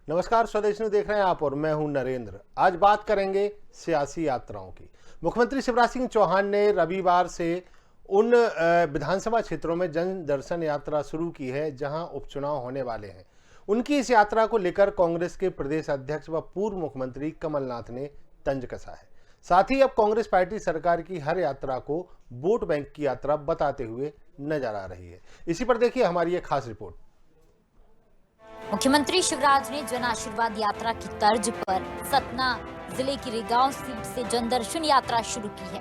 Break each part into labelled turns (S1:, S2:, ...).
S1: नमस्कार, स्वदेश न्यूज देख रहे हैं आप और मैं हूं नरेंद्र। आज बात करेंगे सियासी यात्राओं की। मुख्यमंत्री शिवराज सिंह चौहान ने रविवार से उन विधानसभा क्षेत्रों में जन दर्शन यात्रा शुरू की है जहां उपचुनाव होने वाले हैं। उनकी इस यात्रा को लेकर कांग्रेस के प्रदेश अध्यक्ष व पूर्व मुख्यमंत्री कमलनाथ ने तंज कसा है। साथ ही अब कांग्रेस पार्टी सरकार की हर यात्रा को वोट बैंक की यात्रा बताते हुए नजर आ रही है। इसी पर देखिए हमारी एक खास रिपोर्ट।
S2: मुख्यमंत्री शिवराज ने जन आशीर्वाद यात्रा की तर्ज पर सतना जिले की रेगांव सीट से जन दर्शन यात्रा शुरू की है।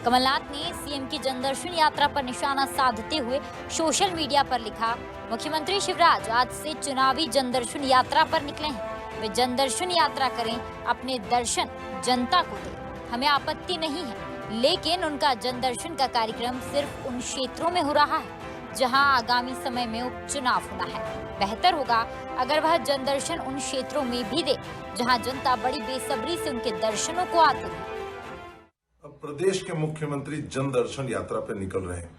S2: कमलनाथ ने सीएम की जन दर्शन यात्रा पर निशाना साधते हुए सोशल मीडिया पर लिखा, मुख्यमंत्री शिवराज आज से चुनावी जन दर्शन यात्रा पर निकले हैं। वे जन दर्शन यात्रा करें, अपने दर्शन जनता को दें। हमें आपत्ति नहीं है, लेकिन उनका जन दर्शन का कार्यक्रम सिर्फ उन क्षेत्रों में हो रहा है जहां आगामी समय में उपचुनाव होना है। बेहतर होगा अगर वह जन दर्शन उन क्षेत्रों में भी दे जहां जनता बड़ी बेसब्री से उनके दर्शनों को आती है।
S3: अब प्रदेश के मुख्यमंत्री जन दर्शन यात्रा पे निकल रहे हैं।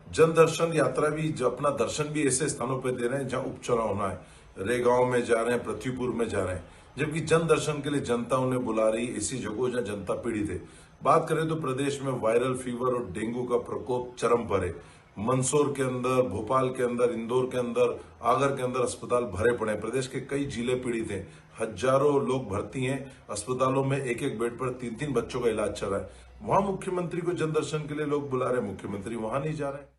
S3: जन दर्शन यात्रा भी जो अपना दर्शन भी ऐसे स्थानों पे दे रहे हैं जहां उपचुनाव होना है। रेगांव में जा रहे हैं, पृथ्वीपुर में जा रहे हैं, जबकि जन दर्शन के लिए जनता उन्हें बुला रही है ऐसी जगहों जहां जनता पीड़ित है। बात करें तो प्रदेश में वायरल फीवर और डेंगू का प्रकोप चरम पर है। मंदसौर के अंदर, भोपाल के अंदर, इंदौर के अंदर, आगर के अंदर अस्पताल भरे पड़े हैं। प्रदेश के कई जिले पीड़ित हैं, हजारों लोग भर्ती हैं अस्पतालों में। एक एक बेड पर 3-3 बच्चों का इलाज चल रहा है। वहां मुख्यमंत्री को जन दर्शन के लिए लोग बुला रहे हैं, मुख्यमंत्री वहां नहीं जा रहे।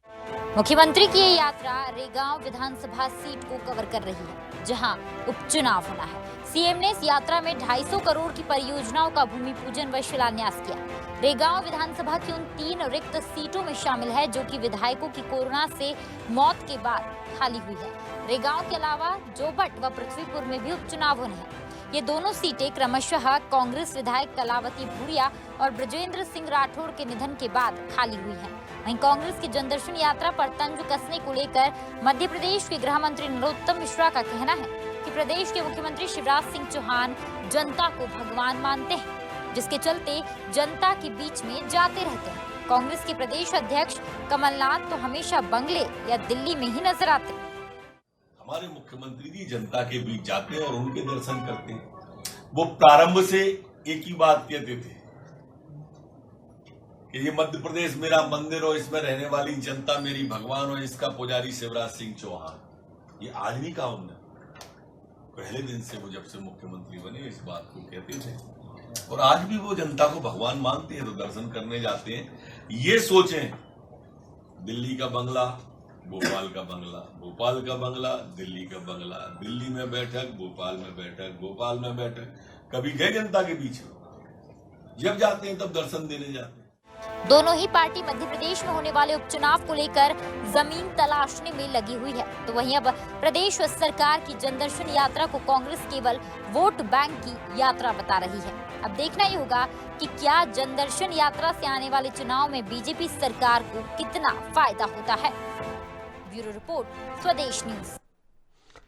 S2: मुख्यमंत्री की ये यात्रा रेगांव विधानसभा सीट को कवर कर रही है जहां उपचुनाव होना है। सीएम ने इस यात्रा में 250 करोड़ की परियोजनाओं का भूमि पूजन व शिलान्यास किया। रेगांव विधानसभा की उन 3 रिक्त सीटों में शामिल है जो कि विधायकों की कोरोना से मौत के बाद खाली हुई है। रेगांव के अलावा जोबट व पृथ्वीपुर में भी उपचुनाव होने हैं। ये दोनों सीटें क्रमशः कांग्रेस विधायक कलावती भूरिया और ब्रजेंद्र सिंह राठौड़ के निधन के बाद खाली हुई हैं। वहीं कांग्रेस की जन दर्शन यात्रा पर तंज कसने को लेकर मध्य प्रदेश के गृह मंत्री नरोत्तम मिश्रा का कहना है कि प्रदेश के मुख्यमंत्री शिवराज सिंह चौहान जनता को भगवान मानते हैं, जिसके चलते जनता के बीच में जाते रहते हैं। कांग्रेस के प्रदेश अध्यक्ष कमलनाथ तो हमेशा बंगले या दिल्ली में ही नजर आते हैं।
S4: हमारे मुख्यमंत्री जी जनता के बीच जाते हैं और उनके दर्शन करते हैं। वो प्रारंभ से एक ही बात कहते थे कि ये मध्य प्रदेश मेरा मंदिर हो, इसमें रहने वाली जनता मेरी भगवान हो, इसका पुजारी शिवराज सिंह चौहान। ये आज नहीं कहा उन्होंने, पहले दिन से वो जब से मुख्यमंत्री बने इस बात को कहते थे और आज भी वो जनता को भगवान मानते हैं तो दर्शन करने जाते हैं। ये सोचें, दिल्ली का बंगला, भोपाल का बंगला, भोपाल का बंगला, दिल्ली का बंगला, दिल्ली में बैठक, भोपाल में बैठक, भोपाल में बैठक। कभी गए जनता के बीच? जब जाते हैं तब दर्शन देने जाते हैं।
S2: दोनों ही पार्टी मध्य प्रदेश में होने वाले उपचुनाव को लेकर जमीन तलाशने में लगी हुई है। तो वहीं अब प्रदेश सरकार की जन दर्शन यात्रा को कांग्रेस केवल वोट बैंक की यात्रा बता रही है। अब देखना ही होगा कि क्या जन दर्शन यात्रा से आने वाले चुनाव में बीजेपी सरकार को कितना फायदा होता है। ब्यूरो रिपोर्ट, स्वदेश न्यूज।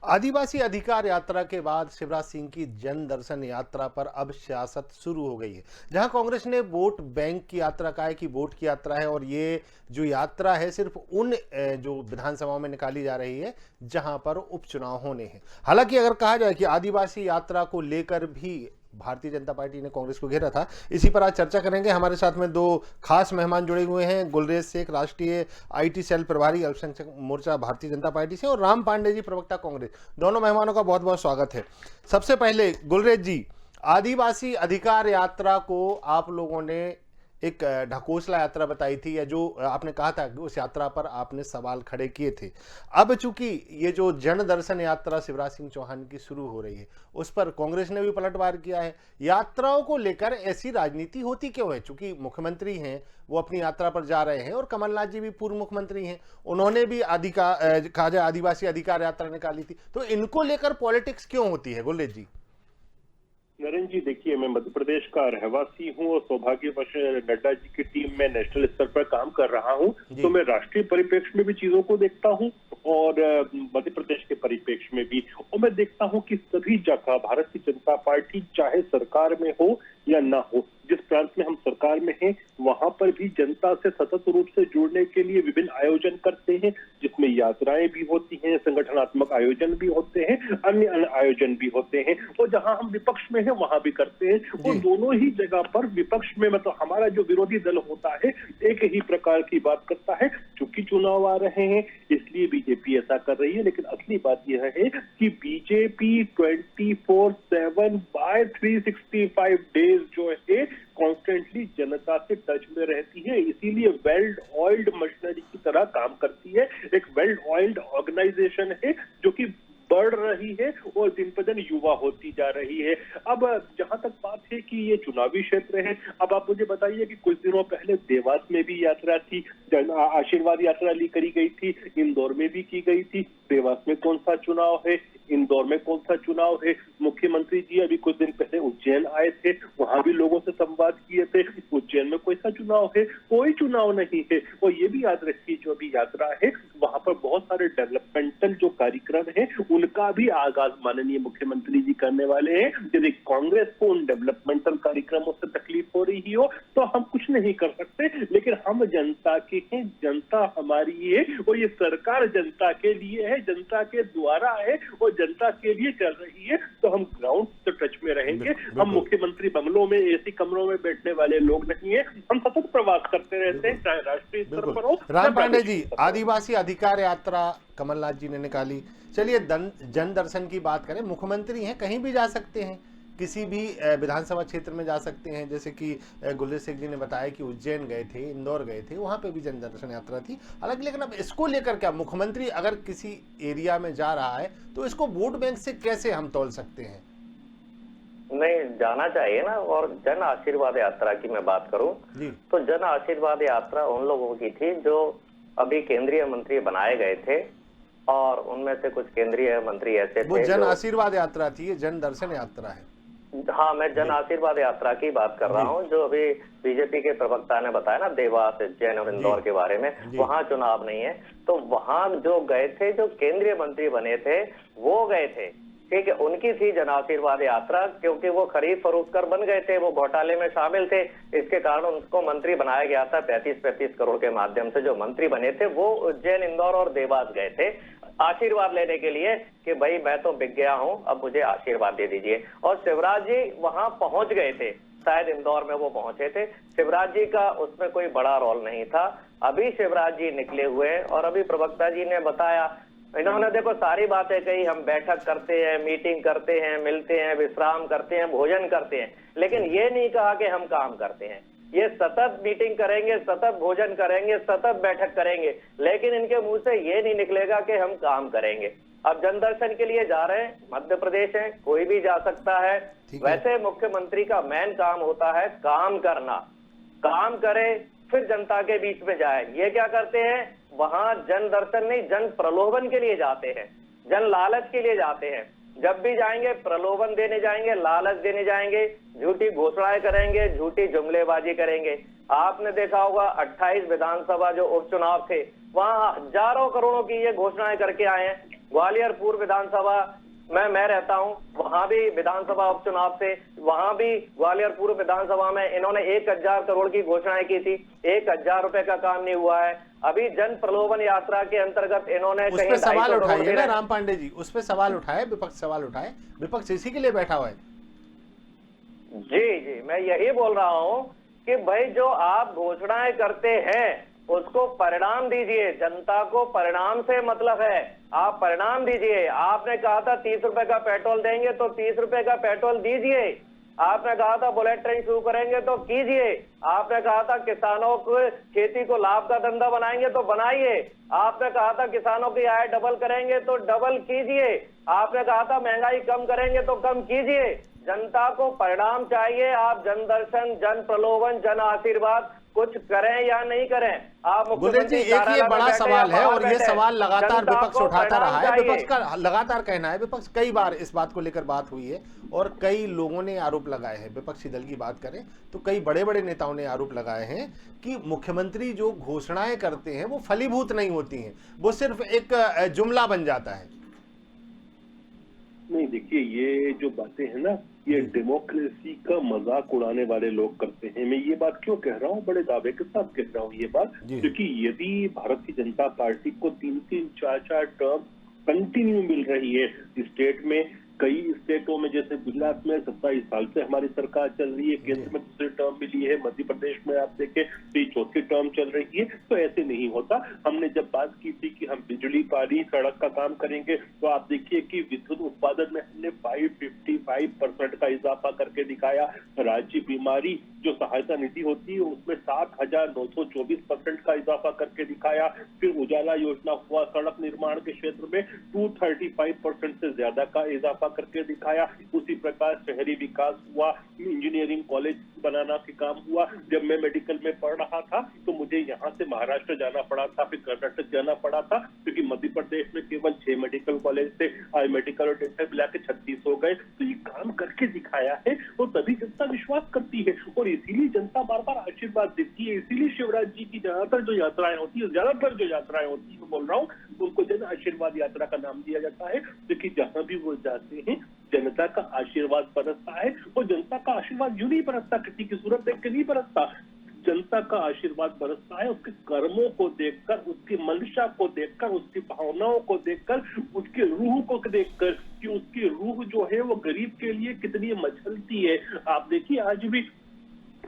S1: आदिवासी अधिकार यात्रा के बाद शिवराज सिंह की जन दर्शन यात्रा पर अब सियासत शुरू हो गई है, जहां कांग्रेस ने वोट बैंक की यात्रा कहा है कि वोट की यात्रा है और ये जो यात्रा है सिर्फ उन जो विधानसभाओं में निकाली जा रही है जहां पर उपचुनाव होने हैं। हालांकि अगर कहा जाए कि आदिवासी यात्रा को लेकर भी भारतीय जनता पार्टी ने कांग्रेस को घेरा था, इसी पर आज चर्चा करेंगे। हमारे साथ में 2 खास मेहमान जुड़े हुए हैं, गुलरेज शेख, राष्ट्रीय आईटी सेल प्रभारी अल्पसंख्यक मोर्चा भारतीय जनता पार्टी से, और राम पांडे जी, प्रवक्ता कांग्रेस। दोनों मेहमानों का बहुत बहुत स्वागत है। सबसे पहले गुलरेज जी, आदिवासी अधिकार यात्रा को आप लोगों ने एक ढकोसला यात्रा बताई थी, या जो आपने कहा था कि उस यात्रा पर आपने सवाल खड़े किए थे। अब चूंकि ये जो जन दर्शन यात्रा शिवराज सिंह चौहान की शुरू हो रही है, उस पर कांग्रेस ने भी पलटवार किया है। यात्राओं को लेकर ऐसी राजनीति होती क्यों है? चूंकि मुख्यमंत्री हैं, वो अपनी यात्रा पर जा रहे हैं, और कमलनाथ जी भी पूर्व मुख्यमंत्री हैं, उन्होंने भी आदिवासी अधिकार यात्रा निकाली थी, तो इनको लेकर पॉलिटिक्स क्यों होती है? गुलरेज जी।
S5: नरेंद्र जी, देखिए, मैं मध्य प्रदेश का रहवासी हूं और सौभाग्यवश नड्डा जी की टीम में नेशनल स्तर पर काम कर रहा हूं, तो मैं राष्ट्रीय परिप्रेक्ष्य में भी चीजों को देखता हूं और मध्य प्रदेश के परिप्रेक्ष्य में भी। और मैं देखता हूं कि सभी जगह भारतीय जनता पार्टी चाहे सरकार में हो या ना हो, जिस प्रांत में हम सरकार में हैं वहां पर भी जनता से सतत रूप से जुड़ने के लिए विभिन्न आयोजन करते हैं, जिसमें यात्राएं भी होती हैं, संगठनात्मक आयोजन भी होते हैं, अन्य आयोजन भी होते हैं, और जहां हम विपक्ष में हैं वहां भी करते हैं। और दोनों ही जगह पर विपक्ष में मतलब हमारा जो विरोधी दल होता है एक ही प्रकार की बात करता है, चूंकि चुनाव आ रहे हैं इसलिए बीजेपी ऐसा कर रही है। लेकिन असली बात यह है कि बीजेपी 24/7 बाय 365 डेज जो है कॉन्स्टेंटली जनता से टच में रहती है, इसीलिए वेल ऑयल्ड मशीनरी की तरह काम करती है। एक वेल ऑयल्ड ऑर्गेनाइजेशन है जो कि बढ़ रही है और दिन पर दिन युवा होती जा रही है। अब जहां तक बात है कि ये चुनावी क्षेत्र है, अब आप मुझे बताइए कि कुछ दिनों पहले देवास में भी यात्रा थी, जन आशीर्वाद यात्रा करी गई थी, इंदौर में भी की गई थी। देवास में कौन सा चुनाव है, इंदौर में कौन सा चुनाव है? मुख्यमंत्री जी अभी कुछ दिन पहले उज्जैन आए थे, वहां भी लोगों से संवाद किए थे। उज्जैन में कोई सा चुनाव है? कोई चुनाव नहीं है। और ये भी याद रखिए जो अभी यात्रा है वहां पर बहुत सारे डेवलपमेंटल जो कार्यक्रम है उनका भी आगाज माननीय मुख्यमंत्री जी करने वाले हैं। यदि कांग्रेस को उन डेवलपमेंटल कार्यक्रमों से तकलीफ हो रही हो तो हम कुछ नहीं कर सकते, लेकिन हम जनता के हैं, जनता हमारी है और ये सरकार जनता के लिए है, जनता के द्वारा है और जनता के लिए चल रही है। तो हम ग्राउंड से टच में रहेंगे। हम मुख्यमंत्री बंगलों में एसी कमरों में बैठने वाले लोग नहीं है, हम सतत प्रवास करते रहते हैं, चाहे राष्ट्रीय स्तर पर हो।
S1: राम पांडे जी, आदिवासी अधिकार यात्रा कमलनाथ जी ने निकाली। चलिए जन दर्शन की बात करें, मुख्यमंत्री हैं, कहीं भी जा सकते हैं, किसी भी विधानसभा क्षेत्र में जा सकते हैं। जैसे कि गुलजेर शेख जी ने बताया कि उज्जैन गए थे, इंदौर गए थे, वहां पे भी जन दर्शन यात्रा थी अलग। लेकिन अब इसको लेकर क्या मुख्यमंत्री अगर किसी एरिया में जा रहा है तो इसको वोट बैंक से कैसे हम तोल सकते हैं?
S6: नहीं, जाना चाहिए ना। और जन आशीर्वाद यात्रा की मैं बात करूं तो जन आशीर्वाद यात्रा उन लोगों की थी जो अभी केंद्रीय मंत्री बनाए गए थे, और उनमें से कुछ केंद्रीय मंत्री ऐसे थे।
S1: वो जन आशीर्वाद यात्रा थी, ये जन दर्शन यात्रा है।
S6: हाँ, मैं जन आशीर्वाद यात्रा की बात कर रहा हूँ जो अभी बीजेपी के प्रवक्ता ने बताया ना, देवास, उज्जैन और इंदौर के बारे में। वहाँ चुनाव नहीं है, तो वहाँ जो गए थे, जो केंद्रीय मंत्री बने थे वो गए थे, ठीक है, उनकी थी जन आशीर्वाद यात्रा, क्योंकि वो खरीद फरोख्त कर बन गए थे, वो घोटाले में शामिल थे। इसके कारण उनको मंत्री बनाया गया था। 35-35 करोड़ के माध्यम से जो मंत्री बने थे वो उज्जैन, इंदौर और देवास गए थे आशीर्वाद लेने के लिए कि भाई मैं तो बिक गया हूं, अब मुझे आशीर्वाद दे दीजिए। और शिवराज जी वहां पहुंच गए थे, शायद इंदौर में वो पहुंचे थे। शिवराज जी का उसमें कोई बड़ा रोल नहीं था। अभी शिवराज जी निकले हुए और अभी प्रवक्ता जी ने बताया, इन्होंने देखो सारी बातें कही, हम बैठक करते हैं, मीटिंग करते हैं, मिलते हैं, विश्राम करते हैं, भोजन करते हैं, लेकिन ये नहीं कहा कि हम काम करते हैं। ये सतत मीटिंग करेंगे, सतत भोजन करेंगे, सतत बैठक करेंगे, लेकिन इनके मुंह से ये नहीं निकलेगा कि हम काम करेंगे। अब जनदर्शन के लिए जा रहे हैं, मध्य प्रदेश है, कोई भी जा सकता है। वैसे मुख्यमंत्री का मेन काम होता है काम करना, काम करे फिर जनता के बीच में जाए। ये क्या करते हैं, वहां जन दर्शन नहीं, जन प्रलोभन के लिए जाते हैं, जन लालच के लिए जाते हैं। जब भी जाएंगे प्रलोभन देने जाएंगे, लालच देने जाएंगे, झूठी घोषणाएं करेंगे, झूठी जुमलेबाजी करेंगे। आपने देखा होगा 28 विधानसभा जो उपचुनाव थे वहां हजारों करोड़ों की ये घोषणाएं करके आए हैं। ग्वालियर पूर्व विधानसभा में मैं रहता हूं, वहां भी विधानसभा उपचुनाव से, वहां भी ग्वालियर पूर्व विधानसभा में इन्होंने 1000 करोड़ की घोषणाएं की थी, 1000 रुपए का काम नहीं हुआ है। अभी जन प्रलोभन यात्रा के अंतर्गत इन्होंने
S1: उस पे सवाल उठाए ना राम पांडे जी, उस पे सवाल उठाए, विपक्ष सवाल उठाए, विपक्ष इसी के लिए बैठा हुआ है।
S6: जी जी, मैं यही बोल रहा हूं कि भाई जो आप घोषणाएं करते हैं उसको परिणाम दीजिए। जनता को परिणाम से मतलब है, आप परिणाम दीजिए। आपने कहा था 30 रुपए का पेट्रोल देंगे तो 30 रुपए का पेट्रोल दीजिए। आपने कहा था बुलेट ट्रेन शुरू करेंगे तो कीजिए। आपने कहा था किसानों को खेती को लाभ का धंधा बनाएंगे तो बनाइए। आपने कहा था किसानों की आय डबल करेंगे तो डबल कीजिए। आपने कहा था महंगाई कम करेंगे तो कम कीजिए। जनता को परिणाम चाहिए। आप जन दर्शन, जन प्रलोभन, जन आशीर्वाद कुछ करें या नहीं करें। आप
S1: गुलजेर जी, एक ये बड़ा सवाल है और ये सवाल लगातार विपक्ष उठाता रहा है। विपक्ष का लगातार कहना है, विपक्ष कई बार इस बात को लेकर बात हुई है और कई लोगों ने आरोप लगाए हैं। विपक्षी दल की बात करें तो कई बड़े बड़े नेताओं ने आरोप लगाए हैं कि मुख्यमंत्री जो घोषणाएं करते हैं वो फलीभूत नहीं होती हैं, वो सिर्फ एक जुमला बन जाता है।
S5: नहीं, देखिए ये जो बातें हैं ना, ये डेमोक्रेसी का मजाक उड़ाने वाले लोग करते हैं। मैं ये बात क्यों कह रहा हूँ, बड़े दावे के साथ कह रहा हूँ ये बात,
S1: जी।
S5: क्योंकि यदि भारतीय जनता पार्टी को 3-3, 4-4 टर्म कंटिन्यू मिल रही है स्टेट में, कई स्टेटों में जैसे गुजरात में 27 साल से हमारी सरकार चल रही है, केंद्र में दूसरी टर्म मिली है, मध्य प्रदेश में आप देखें तो चौथी टर्म चल रही है, तो ऐसे नहीं होता। हमने जब बात की थी कि हम बिजली, पानी, सड़क का काम करेंगे, तो आप देखिए कि विद्युत उत्पादन में हमने 555% का इजाफा करके दिखाया। राज्य बीमारी जो सहायता निधि होती है उसमें 7,924% का इजाफा करके दिखाया। फिर उजाला योजना हुआ, सड़क निर्माण के क्षेत्र में 235% से ज्यादा का इजाफा करके दिखाया। उसी प्रकार शहरी विकास हुआ, इंजीनियरिंग कॉलेज बनाना के काम हुआ। जब मैं मेडिकल में पढ़ रहा था तो मुझे यहाँ से महाराष्ट्र जाना पड़ा था, फिर कर्नाटक जाना पड़ा था, क्योंकि मध्य प्रदेश में केवल 6 मेडिकल कॉलेज थे। आज मेडिकल और डेंटल मिला के 36 हो गए। तो ये काम करके दिखाया है और तभी जनता विश्वास करती है और इसीलिए जनता बार बार आशीर्वाद देती है। इसीलिए शिवराज जी की ज्यादातर जो यात्राएं होती है, मैं बोल रहा हूँ, उनको जन आशीर्वाद यात्रा का नाम दिया जाता है, क्योंकि जहां भी वो जाते हैं जनता का आशीर्वाद बरसता है। और जनता का आशीर्वाद यूं नहीं बरसता, किसी की सूरत देख के नहीं बरसता। जनता का आशीर्वाद बरसता है उसके कर्मों को देखकर, उसकी मंशा को देखकर, उसकी भावनाओं को देखकर, उसकी रूह को देखकर, कि उसकी रूह जो है वो गरीब के लिए कितनी मचलती है। आप देखिए आज भी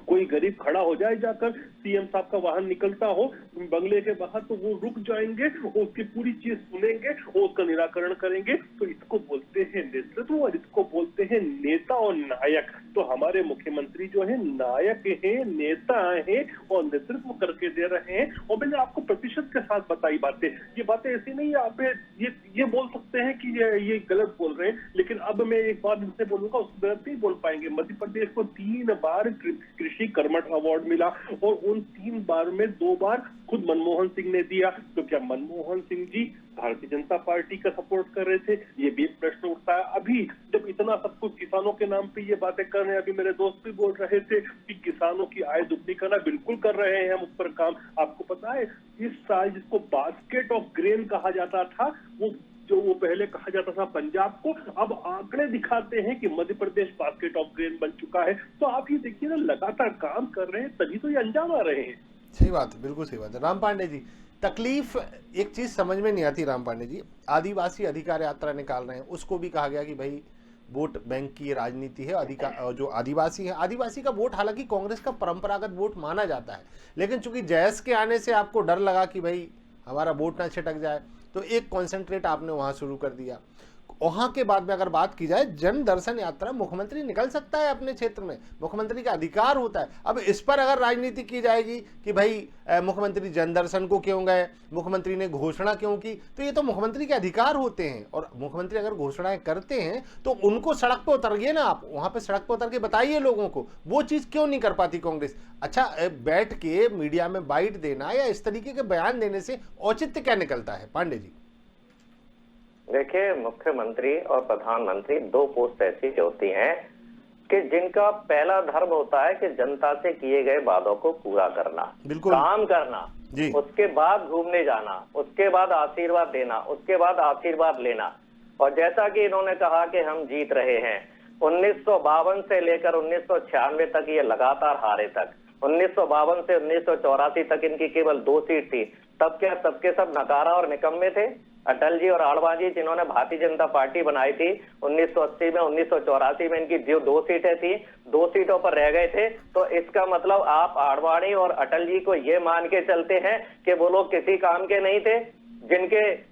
S5: कोई गरीब खड़ा हो जाए जाकर, सीएम साहब का वाहन निकलता हो बंगले के बाहर, तो वो रुक जाएंगे और उसकी पूरी चीज सुनेंगे और उसका निराकरण करेंगे। तो इसको बोलते हैं नेतृत्व और इसको बोलते हैं नेता और नायक। तो हमारे मुख्यमंत्री जो है नायक हैं, नेता हैं और नेतृत्व करके दे रहे हैं। और मैंने आपको प्रतिशत के साथ बताई बातें, ये बातें ऐसी नहीं है आप ये बोल सकते हैं कि ये गलत बोल रहे हैं, लेकिन अब मैं एक बात इनसे बोलूंगा, उस गलत नहीं बोल पाएंगे। मध्य प्रदेश को 3 बार कृषि कर्मठ अवार्ड मिला और उन 3 बार में 2 बार खुद मनमोहन सिंह ने दिया। तो क्या मनमोहन सिंह जी भारतीय जनता पार्टी का सपोर्ट कर रहे थे? ये भी एक प्रश्न उठता है। अभी जब इतना सब कुछ किसानों के नाम पे ये बातें कर रहे हैं, अभी मेरे दोस्त भी बोल रहे थे कि किसानों की आय दुगनी करना, बिल्कुल कर रहे हैं हम उस पर काम। आपको पता है इस साल जिसको बास्केट ऑफ ग्रेन कहा जाता था, वो पहले कहा जाता था पंजाब को, अब आंकड़े दिखाते हैं कि Madhya Pradesh basket of grain बन चुका है। तो आप ये देखिए ना, लगातार काम कर रहे हैं तभी तो ये अंजाम आ रहे हैं।
S1: सही बात है, बिल्कुल सही बात है। राम पांडे जी, तकलीफ एक चीज समझ में नहीं आती राम पांडे जी, आदिवासी अधिकार यात्रा निकाल रहे हैं, उसको भी कहा गया कि भाई वोट बैंक की राजनीति है। जो आदिवासी है, आदिवासी का वोट हालांकि कांग्रेस का परंपरागत वोट माना जाता है, लेकिन चूंकि जैस के आने से आपको डर लगा कि भाई हमारा वोट ना छिटक जाए, तो एक कॉन्सेंट्रेट आपने वहां शुरू कर दिया। वहां के बाद में अगर बात की जाए, जन दर्शन यात्रा मुख्यमंत्री निकल सकता है अपने क्षेत्र में, मुख्यमंत्री का अधिकार होता है। अब इस पर अगर राजनीति की जाएगी कि भाई मुख्यमंत्री जन दर्शन को क्यों गए, मुख्यमंत्री ने घोषणा क्यों की, तो ये तो मुख्यमंत्री के अधिकार होते हैं। और मुख्यमंत्री अगर घोषणाएं करते हैं तो उनको सड़क पर उतरिए ना, आप वहां पर सड़क पर उतर के बताइए लोगों को। वो चीज क्यों नहीं कर पाती कांग्रेस? अच्छा, बैठ के मीडिया में बाइट देना या इस तरीके के बयान देने से औचित्य क्या निकलता है? पांडे जी
S6: देखिए, मुख्यमंत्री और प्रधानमंत्री 2 पोस्ट ऐसी होती हैं कि जिनका पहला धर्म होता है कि जनता से किए गए वादों को पूरा करना, काम करना, उसके बाद घूमने जाना, उसके बाद आशीर्वाद देना, उसके बाद आशीर्वाद लेना। और जैसा कि इन्होंने कहा कि हम जीत रहे हैं, 1952 से लेकर 1996 तक ये लगातार हारे तक, 1952 से 1984 तक इनकी केवल 2 सीट थी। तब क्या सबके सब नकारा और निकम्मे थे? अटल जी और आडवाणी जिन्होंने भारतीय जनता पार्टी बनाई थी 1980 में, 1984 में इनकी जो 2 सीटें थी, 2 सीटों पर रह गए थे। तो इसका मतलब आप आडवाणी और अटल जी को ये मान के चलते हैं कि वो लोग किसी काम के नहीं थे?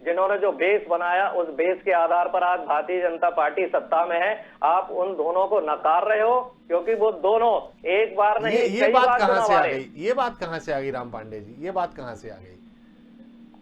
S6: जिन्होंने जो बेस बनाया, उस बेस के आधार पर आज भारतीय जनता पार्टी सत्ता में है। आप उन दोनों को नकार रहे हो, क्योंकि वो दोनों एक बार नहीं,
S1: ये बात कहां से आ गई? ये बात कहां से आ गई राम पांडे जी? ये बात कहां से आ गई?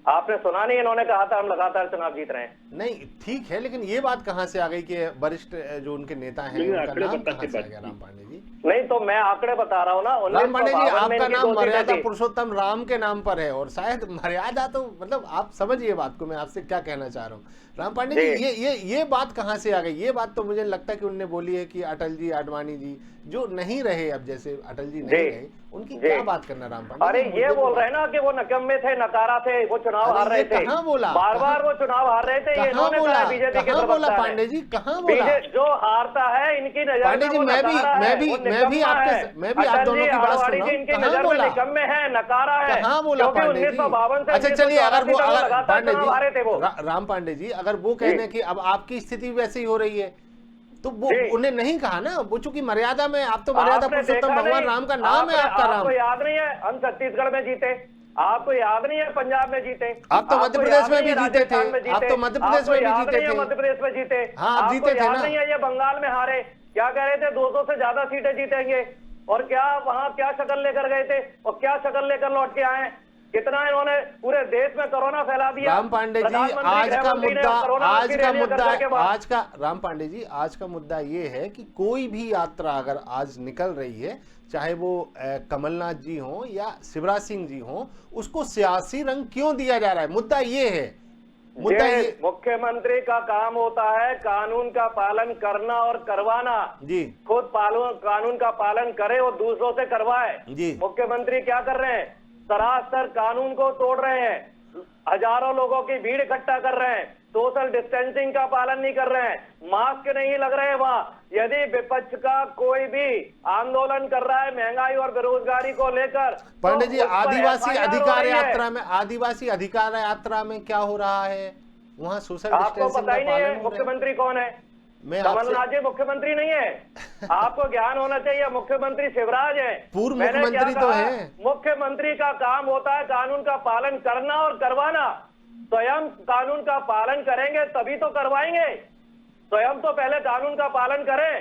S6: आपने सुना नहीं, इन्होंने कहा था हम लगातार चुनाव जीत रहे हैं।
S1: नहीं, ठीक है, लेकिन ये बात कहां से आ गई कि वरिष्ठ जो उनके नेता हैं उनका नाम कहां से आ गया? राम पांडे जी
S6: नहीं, तो मैं आंकड़े बता रहा हूँ ना।
S1: राम पांडे जी, आपका नाम मर्यादा पुरुषोत्तम राम के नाम पर है, और शायद मर्यादा तो मतलब आप समझिए बात को, मैं आपसे क्या कहना चाह रहा हूँ। राम पांडे जी, ये बात कहाँ से आ गई? ये बात तो मुझे लगता है कि उनने बोली है कि अटल जी, आडवाणी जी जो नहीं रहे, अब जैसे अटल जी नहीं रहे, उनकी क्या बात करना राम पांडे?
S6: अरे ये बोल रहे हैं ना कि वो नकम्मे थे, नकारा थे, वो चुनाव हार रहे थे।
S1: कहाँ बोला?
S6: बार बार वो चुनाव हार रहे थे, ये इन्होंने कहा बीजेपी के
S1: कहाँ बोला
S6: प्रवक्ता ने।
S1: पांडे जी, कहाँ बोला?
S6: जो हारता है इनकी नजर
S1: पांडे
S6: में
S1: जी,
S6: वो
S1: मैं
S6: नकारा है, वो निकम्मा है।
S1: आप दोनों की बात सुन
S6: आडवाणी
S1: रहा
S6: जी
S1: हूँ।
S6: इनकी
S1: कहाँ
S6: नजर में
S1: बोला?
S6: निकम्मे है, नकारा है।
S1: कहाँ बोला
S6: क्योंकि
S1: पांडे जी?
S6: 1952 से
S1: अच्छा चलिए, अगर वो
S6: लगातार
S1: पांडे
S6: चुनाव हारे थे वो।
S1: राम पांडे जी, अगर वो कहने की अब आपकी स्थिति वैसे ही हो रही है, तो वो उन्हें नहीं कहा ना, वो चूंकि मर्यादा में, आप तो मर्यादा पुरुषोत्तम भगवान राम का नाम है आपका। राम
S6: आपको याद नहीं है हम छत्तीसगढ़ में जीते? आपको याद नहीं है पंजाब में जीते?
S1: आप तो मध्य प्रदेश में भी जीते थे, आप तो मध्य प्रदेश में भी जीते थे।
S6: मध्य प्रदेश में जीते,
S1: हाँ, आप जीते थे ना।
S6: याद नहीं है ये बंगाल में हारे, क्या कह रहे थे 200 से ज्यादा सीटें जीतेंगे, और क्या वहां क्या शक्ल लेकर गए थे और क्या शक्ल लेकर लौट के आए? कितना इन्होंने पूरे देश में कोरोना फैला दिया।
S1: राम पांडे जी, राम पांडे जी, आज का मुद्दा ये है कि कोई भी यात्रा अगर आज निकल रही है, चाहे वो कमलनाथ जी हो या शिवराज सिंह जी हो, उसको सियासी रंग क्यों दिया जा रहा है? मुद्दा ये है, मुद्दा ये।
S6: मुख्यमंत्री का काम होता है कानून का पालन करना और करवाना
S1: जी।
S6: खुद कानून का पालन करे और दूसरों से करवाए
S1: जी।
S6: मुख्यमंत्री क्या कर रहे हैं? सरासर कानून को तोड़ रहे हैं, हजारों लोगों की भीड़ इकट्ठा कर रहे हैं, सोशल डिस्टेंसिंग का पालन नहीं कर रहे हैं, मास्क नहीं लग रहे हैं वहां। यदि विपक्ष का कोई भी आंदोलन कर रहा है महंगाई और बेरोजगारी को लेकर,
S1: पांडे जी, आदिवासी अधिकार यात्रा में क्या हो रहा है? वहाँ सोशल
S6: आपको पता ही नहीं है मुख्यमंत्री कौन है? कमलनाथ जी मुख्यमंत्री नहीं है। आपको ज्ञान होना चाहिए, मुख्यमंत्री शिवराज है,
S1: पूर्व मुख्यमंत्री तो है।
S6: मुख्यमंत्री का काम होता है कानून का पालन करना और करवाना। स्वयं कानून का पालन करेंगे तभी तो करवाएंगे। स्वयं तो पहले कानून का पालन करें।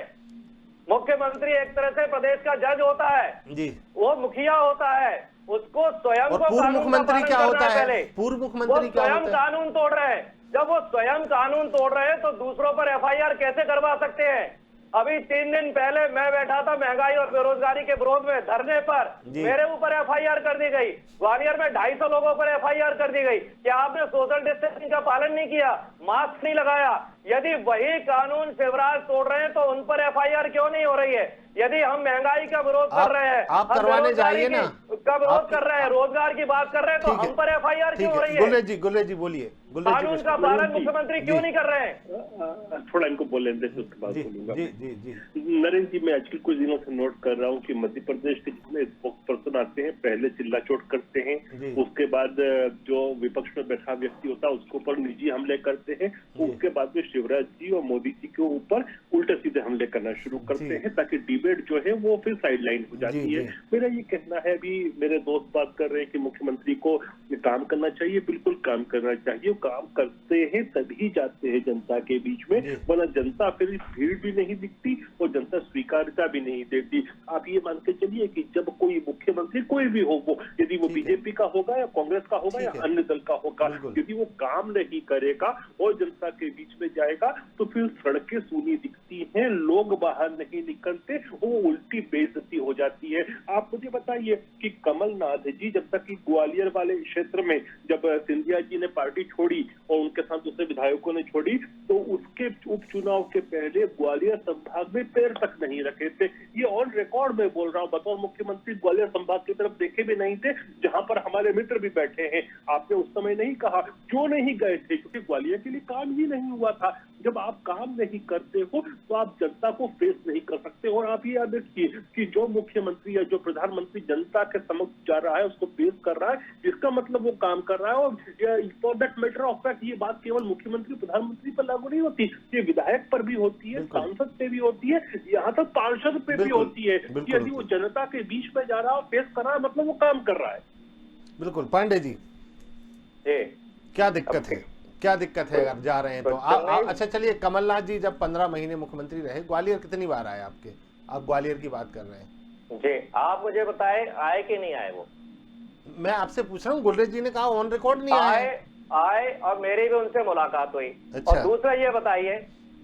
S6: मुख्यमंत्री एक तरह से प्रदेश का जज होता है जी, वो मुखिया होता है, उसको स्वयं को
S1: पूर्व मुख्यमंत्री क्या होता है? पूर्व मुख्यमंत्री क्या होता है?
S6: स्वयं कानून तोड़ रहे हैं। जब वो स्वयं कानून तोड़ रहे हैं तो दूसरों पर एफआईआर कैसे करवा सकते हैं? अभी 3 दिन पहले मैं बैठा था महंगाई और बेरोजगारी के विरोध में धरने पर, मेरे ऊपर एफआईआर कर दी गई। ग्वालियर में 250 लोगों पर एफआईआर कर दी गई कि आपने सोशल डिस्टेंसिंग का पालन नहीं किया, मास्क नहीं लगाया। यदि वही कानून शिवराज तोड़ रहे हैं तो उन पर एफआईआर क्यों नहीं हो रही है? यदि हम महंगाई का विरोध कर रहे हैं,
S1: आप करवाने जाइए ना,
S6: का विरोध कर रहे हैं, रोजगार की बात कर रहे हैं, तो हम पर एफआईआर क्यों हो रही है?
S1: गुलेज जी बोलिए।
S6: कानून का पालन मुख्यमंत्री क्यों नहीं कर रहे हैं?
S5: थोड़ा इनको बोलने दे, उसके बाद बोलूंगा। नरेंद्र जी, मैं आजकल कुछ दिनों से नोट कर रहा हूँ कि मध्य प्रदेश के जितने स्पोक्स पर्सन आते हैं पहले चिल्ला चोट करते हैं, उसके बाद जो विपक्ष में बैठा व्यक्ति होता है उसके ऊपर निजी हमले करते हैं, उसके बाद में शिवराज जी और मोदी जी के ऊपर उल्टे सीधे हमले करना शुरू करते हैं ताकि डिबेट जो है वो फिर साइडलाइन हो जाती है। मेरा ये कहना है, अभी मेरे दोस्त बात कर रहे हैं कि मुख्यमंत्री को काम करना चाहिए, बिल्कुल काम करना चाहिए। काम करते हैं तभी जाते हैं जनता के बीच में, वरना जनता फिर भीड़ भी नहीं दिखती और जनता स्वीकारता भी नहीं देती। आप ये मान के चलिए कि जब कोई मुख्यमंत्री कोई भी हो, वो यदि वो बीजेपी का होगा या कांग्रेस का होगा या अन्य दल का होगा, यदि वो काम नहीं करेगा और जनता के बीच में जाएगा तो फिर सड़कें सूनी दिखती हैं, लोग बाहर नहीं निकलते, वो उल्टी बेइज्जती हो जाती है। आप मुझे बताइए कि कमलनाथ जी जब तक कि ग्वालियर वाले क्षेत्र में जब सिंधिया जी ने पार्टी छोड़ी और उनके साथ दूसरे विधायकों ने छोड़ी, तो उसके उपचुनाव के पहले ग्वालियर संभाग में पैर तक नहीं रखे थे। ये ऑन रिकॉर्ड में बोल रहा हूँ, बतौर मुख्यमंत्री ग्वालियर संभाग की तरफ देखे भी नहीं थे, जहां पर हमारे मित्र भी बैठे हैं। आपने उस समय नहीं कहा, क्यों नहीं गए थे? क्योंकि ग्वालियर के लिए काम ही नहीं हुआ था। जब आप काम नहीं करते हो तो आप जनता को फेस नहीं कर सकते। और आप ये याद रखिए कि जो मुख्यमंत्री या जो प्रधानमंत्री जनता के समक्ष जा रहा है, उसको फेस कर रहा है, इसका मतलब वो काम कर रहा है। और for that matter of fact ये बात केवल मुख्यमंत्री प्रधानमंत्री पर लागू नहीं होती, ये विधायक पर भी होती है, सांसद पे भी होती है, यहाँ तक पार्षद पे भी होती है। यदि वो जनता के बीच में जा रहा है, फेस कर रहा है, मतलब वो काम कर रहा है। बिल्कुल।
S1: पांडे जी, क्या दिक्कत है? क्या दिक्कत है अगर जा रहे हैं तो? अच्छा चलिए, कमलनाथ जी जब 15 महीने मुख्यमंत्री रहे, ग्वालियर कितनी बार आए आपके? आप ग्वालियर की बात कर रहे हैं
S6: जी, आप मुझे बताए आए कि नहीं आए? वो
S1: मैं आपसे पूछ रहा हूँ। गुलेज जी ने कहा ऑन रिकॉर्ड नहीं
S6: आए और मेरी भी उनसे मुलाकात हुई। और दूसरा ये बताइए,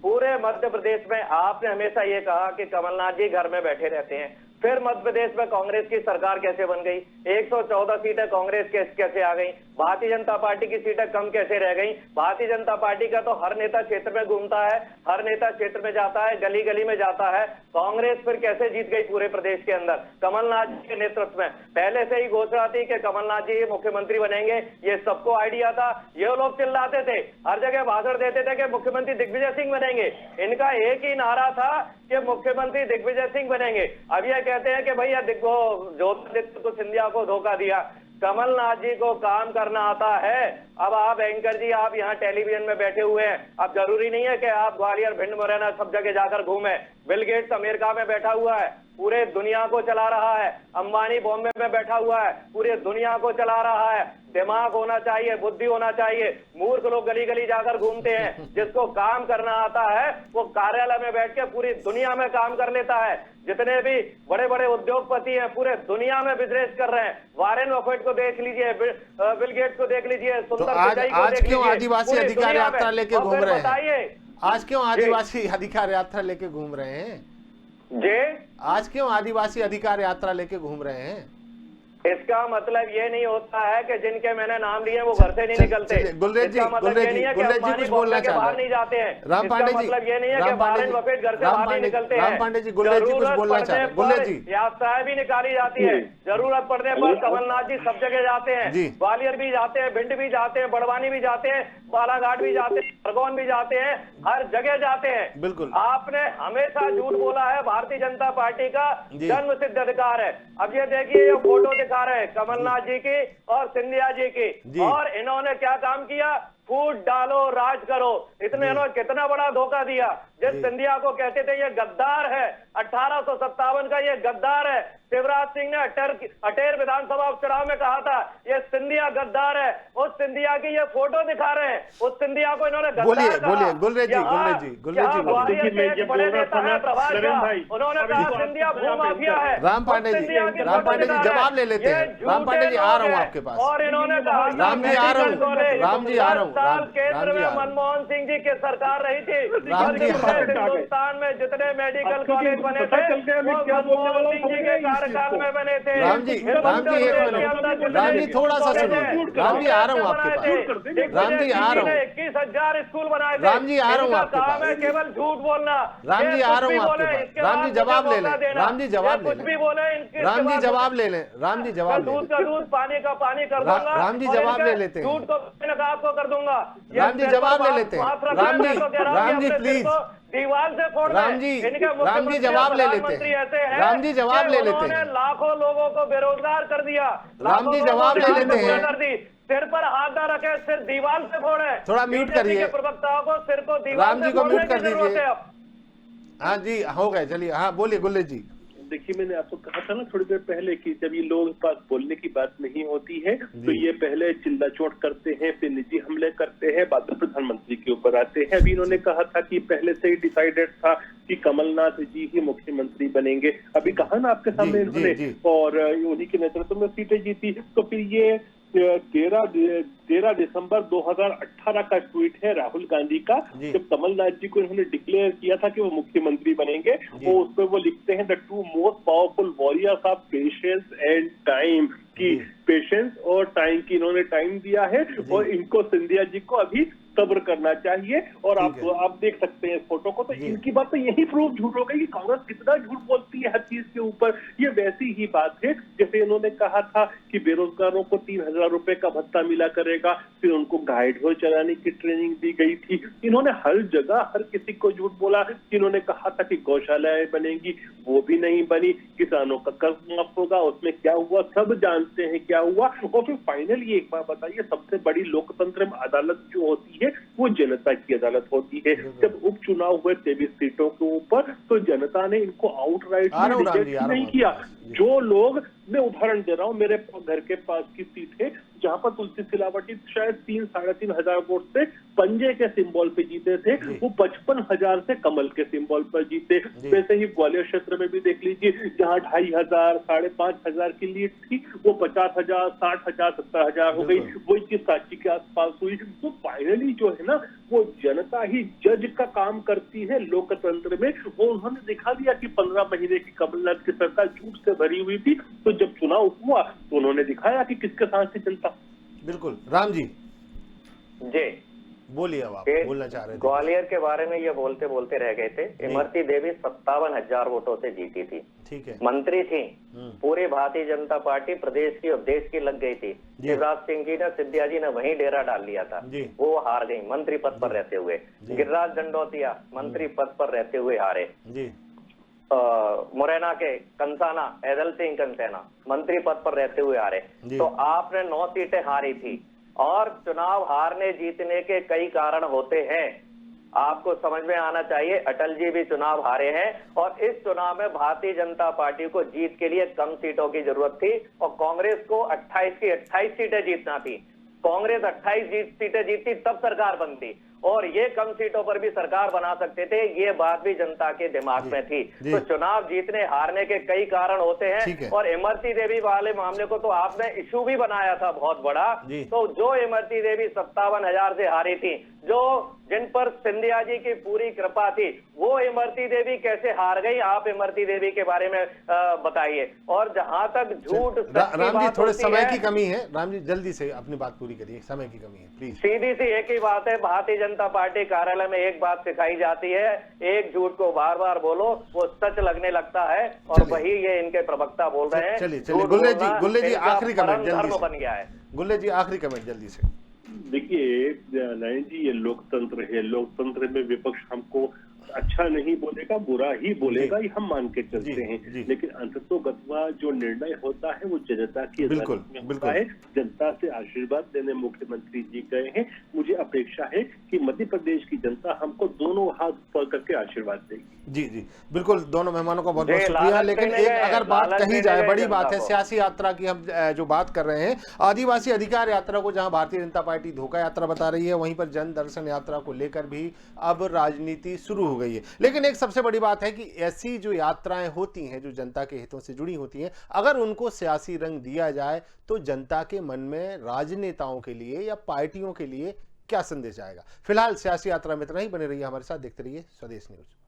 S6: पूरे मध्य प्रदेश में आपने हमेशा ये कहा कि कमलनाथ जी घर में बैठे रहते हैं, फिर मध्य प्रदेश में कांग्रेस की सरकार कैसे बन गई, 114 सीटें कांग्रेस के कैसे आ गई, भारतीय जनता पार्टी की सीटें कम कैसे रह गई। भारतीय जनता पार्टी का तो हर नेता क्षेत्र में घूमता है, हर नेता क्षेत्र में जाता है, गली गली में जाता है। कांग्रेस फिर कैसे जीत गई पूरे प्रदेश के अंदर? कमलनाथ जी के नेतृत्व में पहले से ही घोषणा थी कि कमलनाथ जी मुख्यमंत्री बनेंगे, ये सबको आइडिया था। ये लोग चिल्लाते थे, हर जगह भाषण देते थे कि मुख्यमंत्री दिग्विजय सिंह बनेंगे। इनका एक ही नारा था कि मुख्यमंत्री दिग्विजय सिंह बनेंगे। अब ये कहते हैं कि भैया ज्योतिरादित्य को सिंधिया को धोखा दिया। कमलनाथ जी को काम करना आता है। अब आप एंकर जी, आप यहाँ टेलीविजन में बैठे हुए हैं, अब जरूरी नहीं है कि आप ग्वालियर, भिंड, मुरैना सब जगह जाकर घूमें। बिल गेट्स अमेरिका में बैठा हुआ है, पूरे दुनिया को चला रहा है। अंबानी बॉम्बे में बैठा हुआ है, पूरे दुनिया को चला रहा है। दिमाग होना चाहिए, बुद्धि होना चाहिए। मूर्ख लोग गली गली जाकर घूमते हैं। जिसको काम करना आता है वो कार्यालय में बैठ के पूरी दुनिया में काम कर लेता है। जितने भी बड़े बड़े उद्योगपति हैं पूरे दुनिया में बिजनेस कर रहे हैं। वारेन बफेट को देख लीजिए, बिल गेट्स को देख लीजिए,
S1: तो आज क्यों आदिवासी अधिकार यात्रा लेके घूम रहे हैं? आज क्यों आदिवासी अधिकार यात्रा लेके घूम रहे हैं
S6: जी?
S1: आज क्यों आदिवासी अधिकार यात्रा लेके घूम रहे हैं?
S6: इसका मतलब ये नहीं होता है कि जिनके मैंने नाम लिए वो घर से नहीं निकलते।
S1: गुलरेज जी, गुलरेज जी कुछ बोलना चाह
S6: बाहर नहीं जाते हैं।
S1: राम पांडे जी,
S6: मतलब ये नहीं है कि वारेन बफेट घर से बाहर नहीं निकलते हैं।
S1: राम पांडे जी, गुलरेज जी कुछ बोलना चाह रहे हैं। गुलरेज जी,
S6: यात्राएं भी निकाली जाती है, जरूरत पड़ने पर कमलनाथ जी सब जगह जाते हैं। ग्वालियर भी जाते हैं, भिंड भी जाते हैं, बड़वानी भी जाते हैं, बालाघाट भी जाते हैं, खरगोन भी जाते हैं, हर जगह जाते हैं।
S1: बिल्कुल,
S6: आपने हमेशा झूठ बोला है। भारतीय जनता पार्टी का जन्म सिद्ध अधिकार है। अब ये देखिए, ये फोटो दिखा रहे हैं कमलनाथ जी की और सिंधिया जी की, और इन्होंने क्या काम किया? फूट डालो, राज करो। इन्होंने कितना बड़ा धोखा दिया। जिस सिंधिया को कहते थे ये गद्दार है, 1857 का ये गद्दार है। शिवराज सिंह ने अटेर विधानसभा उपचुनाव में कहा था ये सिंधिया गद्दार है। उस सिंधिया की ये फोटो दिखा रहे हैं। उस सिंधिया को इन्होंने गद्दार कहा।
S1: बोलिए गुलरेज जी, गुलरेज जी,
S6: बड़े नेता है प्रभात झा, उन्होंने कहा सिंधिया भूमाफिया है।
S1: राम पांडे जी, जवाब ले लेते हैं। राम पांडे जी, आ रहा हूँ आपके पास।
S6: और इन्होंने कहा
S1: राम जी, आ रहा हूँ। राम जी, आ रहा हूँ।
S6: साल केंद्र में मनमोहन सिंह जी की सरकार रही थी। हिंदुस्तान में जितने मेडिकल कॉलेज बने थे वो मनमोहन सिंह जी के कार्यकाल में बने थे।
S1: राम जी, एक मिनट। राम जी, थोड़ा सा सुनिए। राम जी, आ रहा हूँ आपके पास। राम जी, आ रहा हूँ।
S6: 21,000 स्कूल बनाए थे।
S1: राम जी, आ रहा हूँ आपके पास।
S6: केवल झूठ बोलना।
S1: राम जी, आ रहा हूँ आपके पास। राम जी, जवाब ले लें। राम जी, जवाब ले लें। राम जी, जवाब ले लें। राम जी, जवाब ले लें।
S6: दूध का दूध, पानी का पानी कर दूंगा।
S1: राम जी, जवाब ले लेते हैं।
S6: झूठ को आपको कर दूंगा।
S1: राम जी, जवाब ले लेते हैं। राम जी प्लीज,
S6: दीवार से फोड़
S1: राम जी, जवाब ले लेते हैं। राम जी, जवाब ले लेते हैं।
S6: लाखों लोगों को बेरोजगार कर दिया।
S1: राम जी, जवाब ले लेते हैं।
S6: सिर पर हाथ न रखे, सिर दीवार से फोड़े।
S1: थोड़ा म्यूट करिए
S6: प्रवक्ताओं को, सिर को दीवार
S1: राम जी को म्यूट कर दीजिए। हाँ जी, हो गए, चलिए। हाँ बोलिए गुल्लेज जी।
S5: देखिए, मैंने आपको कहा था ना थोड़ी देर पहले कि जब ये लोगों के पास बोलने की बात नहीं होती है तो ये पहले चिल्ला चोट करते हैं, फिर निजी हमले करते हैं, बाद में प्रधानमंत्री के ऊपर आते हैं। अभी इन्होंने कहा था कि पहले से ही डिसाइडेड था कि कमलनाथ जी ही मुख्यमंत्री बनेंगे। अभी कहा ना आपके सामने इन्होंने, और उन्हीं के नेतृत्व में सीटें जीती। तो फिर ये 13 दिसंबर 2018 का ट्वीट है राहुल गांधी का, जब कमलनाथ जी को इन्होंने डिक्लेयर किया था कि वो मुख्यमंत्री बनेंगे। वो उस पर वो लिखते हैं the two most powerful warriors of patience and time, की पेशेंस और टाइम की इन्होंने टाइम दिया है। और इनको सिंधिया जी को अभी सब्र करना चाहिए। और आप देख सकते हैं इस फोटो को, तो इनकी बात तो यही प्रूफ झूठ हो गई कि कांग्रेस कितना झूठ बोलती है हर चीज के ऊपर। ये वैसी ही बात है जैसे इन्होंने कहा था कि बेरोजगारों को 3,000 रुपए का भत्ता मिला करेगा, फिर उनको गाइड हो चलाने की ट्रेनिंग दी गई थी। इन्होंने हर जगह हर किसी को झूठ बोला। इन्होंने कहा था कि गौशालाएं बनेंगी, वो भी नहीं बनी। किसानों का कर्ज माफ होगा, उसमें क्या हुआ सब जानते हैं क्या हुआ। और फिर फाइनली एक बात बताइए, सबसे बड़ी लोकतंत्र में अदालत जो होती है वो जनता की अदालत होती है। जब उपचुनाव हुए 23 सीटों के ऊपर, तो जनता ने इनको आउटराइट रिजेक्ट नहीं किया। जो लोग, मैं उदाहरण दे रहा हूं, मेरे घर के पास की सीट है, जहां पर तुलसी सिलावटी शायद 3-3,500 वोट से पंजे के सिंबल पे जीते थे, वो 55,000 से कमल के सिंबल पर जीते। वैसे ही ग्वालियर क्षेत्र में भी देख लीजिए, जहां 2,500, 5,500 की लीड थी, वो 50,000, 60,000, 70,000 हो गई। वही चीज सांची के आसपास हुई। तो फाइनली जो है ना, वो जनता ही जज का काम करती है लोकतंत्र में। वो उन्होंने दिखा दिया कि 15 महीने की कमलनाथ की सरकार झूठ से भरी हुई थी, तो जब चुनाव हुआ तो उन्होंने दिखाया कि किसके साथ थी जनता।
S1: बिल्कुल। राम जी
S6: जी
S1: बोलिए, अब आप बोलना चाह रहे थे।
S6: ग्वालियर के बारे में ये बोलते बोलते रह गए थे। इमरती देवी 57,000 वोटों से जीती थी,
S1: ठीक है,
S6: मंत्री थी, पूरी भारतीय जनता पार्टी प्रदेश की और देश की लग गई थी। शिवराज सिंह जी ने, सिंधिया जी ने वहीं डेरा डाल लिया था, वो हार गई मंत्री पद पर रहते हुए। गिरिराज दंडोतिया मंत्री पद पर रहते हुए हारे। मुरैना के कंसाना, ऐदल सिंह कंसाना मंत्री पद पर रहते हुए हारे। तो आपने 9 सीटें हारी थी, और चुनाव हारने जीतने के कई कारण होते हैं, आपको समझ में आना चाहिए। अटल जी भी चुनाव हारे हैं, और इस चुनाव में भारतीय जनता पार्टी को जीत के लिए कम सीटों की जरूरत थी, और कांग्रेस को 28 की 28 सीटें जीतना थी। कांग्रेस 28 सीटें जीतती तब सरकार बनती, और ये कम सीटों पर भी सरकार बना सकते थे, ये बात भी जनता के दिमाग में थी। तो चुनाव जीतने हारने के कई कारण होते हैं, और इमरती देवी वाले मामले को तो आपने इशू भी बनाया था बहुत बड़ा। तो जो इमरती देवी 57,000 से हारी थी, जो जिन पर सिंधिया जी की पूरी कृपा थी, वो इमरती देवी कैसे हार गई, आप इमरती देवी के बारे में बताइए। और जहां तक झूठ,
S1: राम जी थोड़े समय की कमी है, राम जी जल्दी से अपनी बात पूरी करिए, समय की कमी है प्लीज।
S6: सीधी सी एक ही बात है, भारतीय जनता पार्टी कार्यालय में एक बात सिखाई जाती है, एक झूठ को बार बार बोलो, वो सच लगने लगता है, और वही ये इनके प्रवक्ता बोल रहे हैं।
S1: चलिए गुल्ले जी आखिरी कमेंट जल्दी से।
S6: बन गया है
S1: गुल्ले जी आखिरी कमेंट जल्दी से।
S5: देखिए नयन जी, ये लोकतंत्र है, लोकतंत्र में विपक्ष हमको अच्छा नहीं बोलेगा, बुरा ही बोलेगा, ये हम मान के चलते हैं। लेकिन अंततोगत्वा जो निर्णय होता है वो जनता की अदालत में होता है। जनता से आशीर्वाद लेने मुख्यमंत्री जी गए हैं। मुझे अपेक्षा है कि मध्य प्रदेश की जनता हमको दोनों हाथ ऊपर करके आशीर्वाद देगी।
S1: जी बिल्कुल, दोनों मेहमानों का बहुत बहुत शुक्रिया। लेकिन एक अगर बात कही जाए, बड़ी बात है सियासी यात्रा की, हम जो बात कर रहे हैं आदिवासी अधिकार यात्रा को, जहां भारतीय जनता पार्टी धोखा यात्रा बता रही है, वहीं पर जन दर्शन यात्रा को लेकर भी अब राजनीति शुरू हो गई है। लेकिन एक सबसे बड़ी बात है कि ऐसी जो यात्राएं होती हैं, जो जनता के हितों से जुड़ी होती हैं, अगर उनको सियासी रंग दिया जाए तो जनता के मन में राजनेताओं के लिए या पार्टियों के लिए क्या संदेश आएगा। फिलहाल सियासी यात्रा में इतना ही। बने रहिए हमारे साथ, देखते रहिए स्वदेश न्यूज।